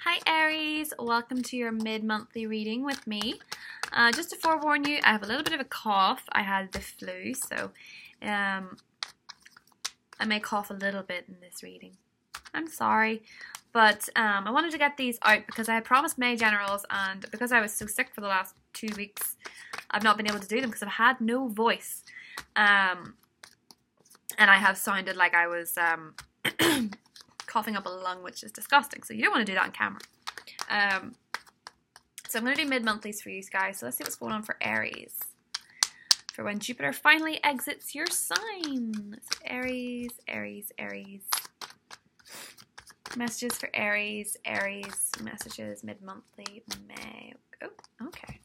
Hi Aries, welcome to your mid-monthly reading with me. Just to forewarn you, I have a little bit of a cough. I had the flu, so I may cough a little bit in this reading. I'm sorry, but I wanted to get these out because I had promised May generals, and because I was so sick for the last 2 weeks, I've not been able to do them because I've had no voice. And I have sounded like I was coughing up a lung, which is disgusting. So you don't want to do that on camera. So I'm going to do mid-monthlies for you guys. So let's see what's going on for Aries. For when Jupiter finally exits your sign. So Aries, Aries, Aries. Messages for Aries, Aries. Messages mid-monthly, May. Oh, okay.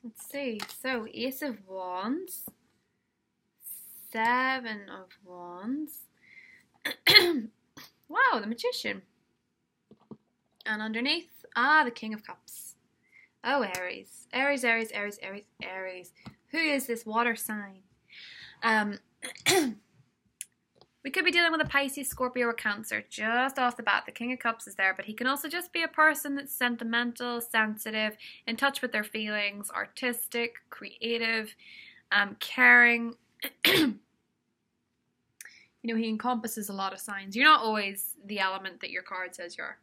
Let's see. So, Ace of Wands, Seven of Wands. Wow, the Magician. And underneath, the King of Cups. Oh, Aries. Aries, Aries, Aries, Aries, Aries. Who is this water sign? We could be dealing with a Pisces, Scorpio, or Cancer. Just off the bat, the King of Cups is there, but he can also just be a person that's sentimental, sensitive, in touch with their feelings, artistic, creative, caring. You know, he encompasses a lot of signs. You're not always the element that your card says you are.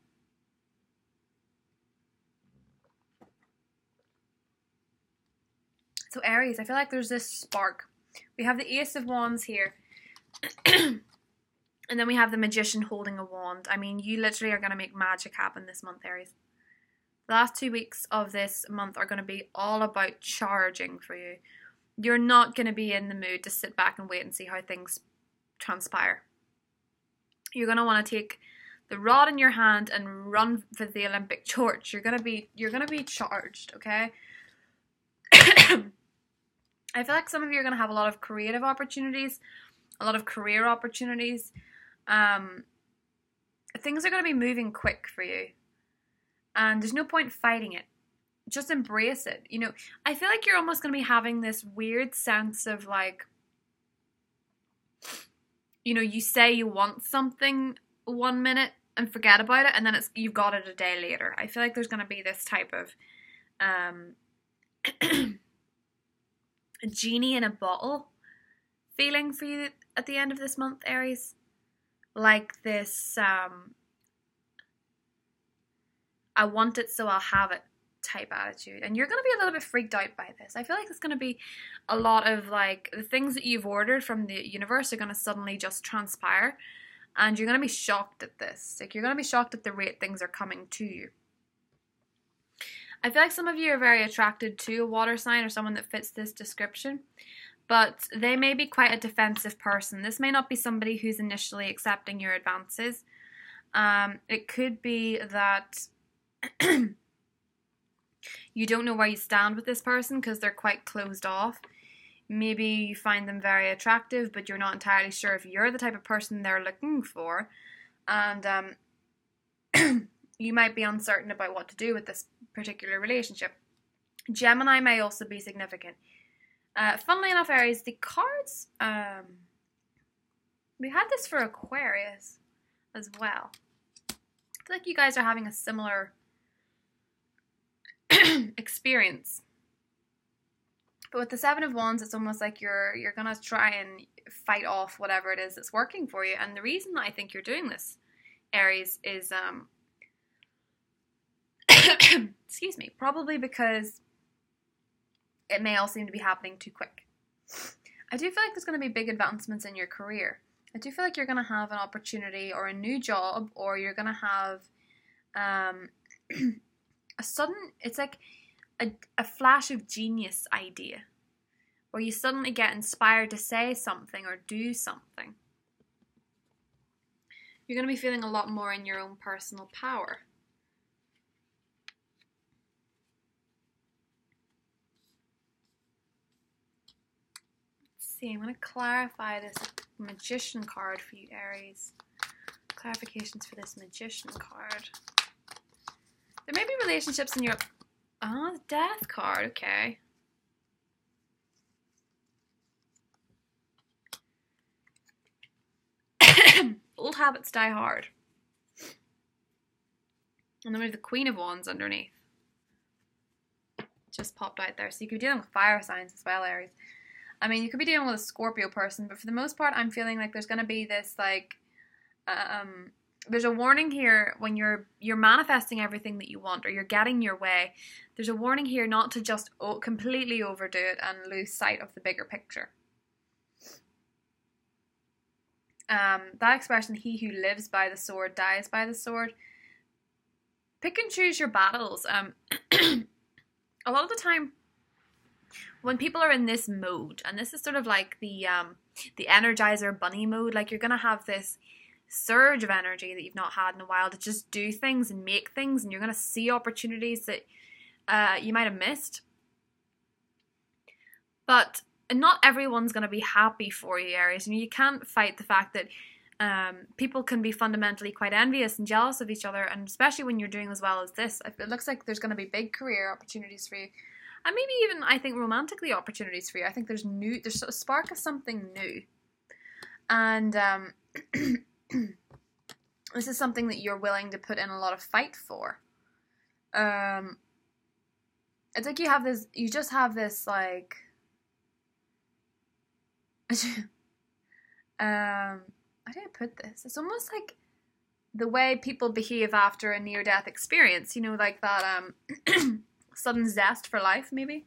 So Aries, I feel like there's this spark. We have the Ace of Wands here. And then we have the Magician holding a wand. I mean, you literally are going to make magic happen this month, Aries. The last 2 weeks of this month are going to be all about charging for you. You're not going to be in the mood to sit back and wait and see how things transpire. You're going to want to take the rod in your hand and run for the Olympic torch. You're going to be charged, okay? I feel like some of you are going to have a lot of creative opportunities, a lot of career opportunities. Things are going to be moving quick for you, and there's no point fighting it. Just embrace it. You know, I feel like you're almost going to be having this weird sense of like, you know, you say you want something 1 minute and forget about it, and then you've got it a day later. I feel like there's going to be this type of a genie in a bottle feeling for you at the end of this month, Aries. Like this, I want it so I'll have it type attitude. And you're going to be a little bit freaked out by this. I feel like it's going to be a lot of like, the things that you've ordered from the universe are going to suddenly just transpire. And you're going to be shocked at this. Like, you're going to be shocked at the rate things are coming to you. I feel like some of you are very attracted to a water sign or someone that fits this description. But they may be quite a defensive person. This may not be somebody who's initially accepting your advances. It could be that you don't know where you stand with this person because they're quite closed off. Maybe you find them very attractive, but you're not entirely sure if you're the type of person they're looking for. And you might be uncertain about what to do with this particular relationship. Gemini may also be significant. Funnily enough, Aries, the cards, we had this for Aquarius as well. I feel like you guys are having a similar experience. But with the Seven of Wands, it's almost like you're going to try and fight off whatever it is that's working for you. And the reason I think you're doing this, Aries, is, excuse me, probably because it may all seem to be happening too quick. I do feel like there's going to be big advancements in your career. I do feel like you're going to have an opportunity or a new job, or you're going to have a sudden, it's like a flash of genius idea, where you suddenly get inspired to say something or do something. You're going to be feeling a lot more in your own personal power. I'm going to clarify this Magician card for you, Aries. Clarifications for this Magician card. There may be relationships in your... Oh, the Death card, okay. habits die hard. And then we have the Queen of Wands underneath. Just popped out there. So you could be dealing with fire signs as well, Aries. I mean, you could be dealing with a Scorpio person, but for the most part, I'm feeling like there's going to be this, like, there's a warning here when you're manifesting everything that you want, or you're getting your way. There's a warning here not to just completely overdo it and lose sight of the bigger picture. That expression, he who lives by the sword dies by the sword. Pick and choose your battles. A lot of the time, when people are in this mode, and this is sort of like the Energizer Bunny mode, like you're going to have this surge of energy that you've not had in a while to just do things and make things, and you're going to see opportunities that you might have missed. But not everyone's going to be happy for you, Aries. You can't fight the fact that people can be fundamentally quite envious and jealous of each other, and especially when you're doing as well as this. It looks like there's going to be big career opportunities for you, and maybe even, I think, romantically opportunities for you. I think there's a spark of something new, and this is something that you're willing to put in a lot of fight for. It's like you just have this like how do I put this? It's almost like the way people behave after a near-death experience, you know, like that sudden zest for life, maybe.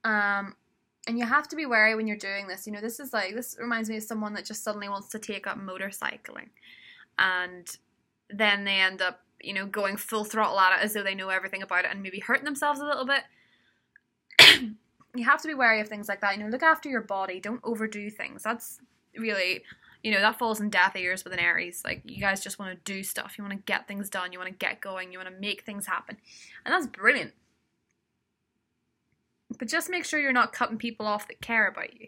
And you have to be wary when you're doing this. You know, this reminds me of someone that just suddenly wants to take up motorcycling, and then they end up, you know, going full throttle at it as though they know everything about it, and maybe hurting themselves a little bit. You have to be wary of things like that. You know, look after your body. Don't overdo things. That's really, you know, that falls in deaf ears with an Aries. Like, you guys just want to do stuff. You want to get things done. You want to get going. You want to make things happen. And that's brilliant. But just make sure you're not cutting people off that care about you.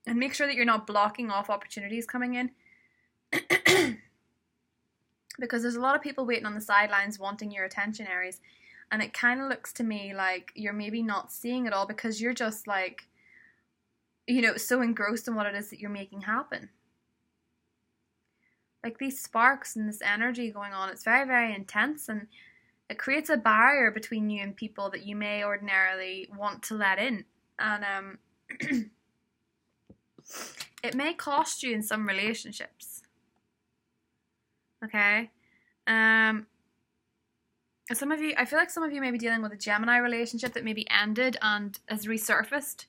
And make sure that you're not blocking off opportunities coming in. Because there's a lot of people waiting on the sidelines wanting your attention, Aries. And it kind of looks to me like you're maybe not seeing it all because you're just like, you know, so engrossed in what it is that you're making happen. Like these sparks and this energy going on, it's very, very intense, and it creates a barrier between you and people that you may ordinarily want to let in. And it may cost you in some relationships. Okay? Some of you, I feel like some of you may be dealing with a Gemini relationship that maybe ended and has resurfaced,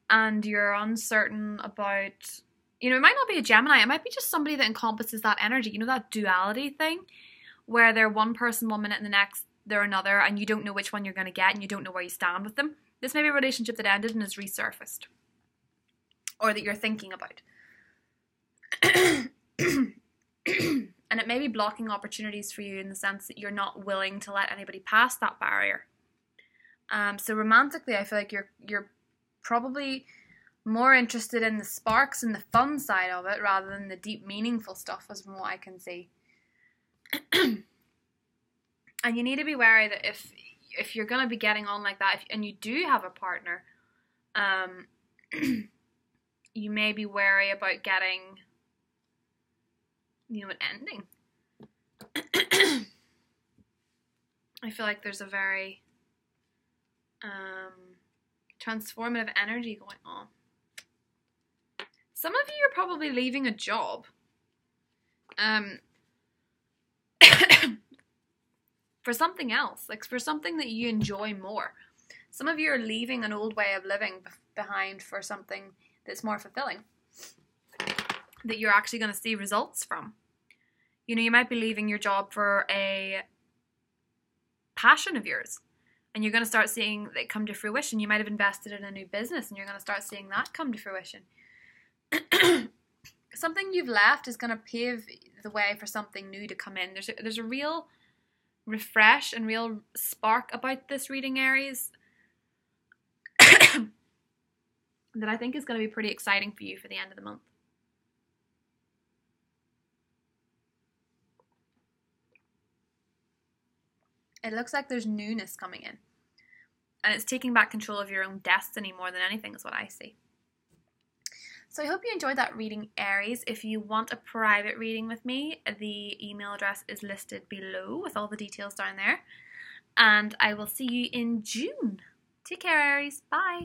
and you're uncertain about, you know, it might not be a Gemini, it might be just somebody that encompasses that energy, you know, that duality thing, where they're one person one minute and the next they're another, and you don't know which one you're going to get, and you don't know where you stand with them. This may be a relationship that ended and has resurfaced, or that you're thinking about. And it may be blocking opportunities for you in the sense that you're not willing to let anybody pass that barrier. So romantically, I feel like you're probably more interested in the sparks and the fun side of it rather than the deep, meaningful stuff, as from what I can see. And you need to be wary that if you're going to be getting on like that, and you do have a partner, you may be wary about getting, you know, an ending. I feel like there's a very transformative energy going on. Some of you are probably leaving a job for something else, like for something that you enjoy more. Some of you are leaving an old way of living behind for something that's more fulfilling, that you're actually going to see results from. You know, you might be leaving your job for a passion of yours, and you're going to start seeing it come to fruition. You might have invested in a new business, and you're going to start seeing that come to fruition. Something you've left is going to pave the way for something new to come in. There's a real refresh and real spark about this reading, Aries, that I think is going to be pretty exciting for you for the end of the month. It looks like there's newness coming in. And it's taking back control of your own destiny more than anything is what I see. So I hope you enjoyed that reading, Aries. If you want a private reading with me, the email address is listed below with all the details down there. And I will see you in June. Take care, Aries. Bye.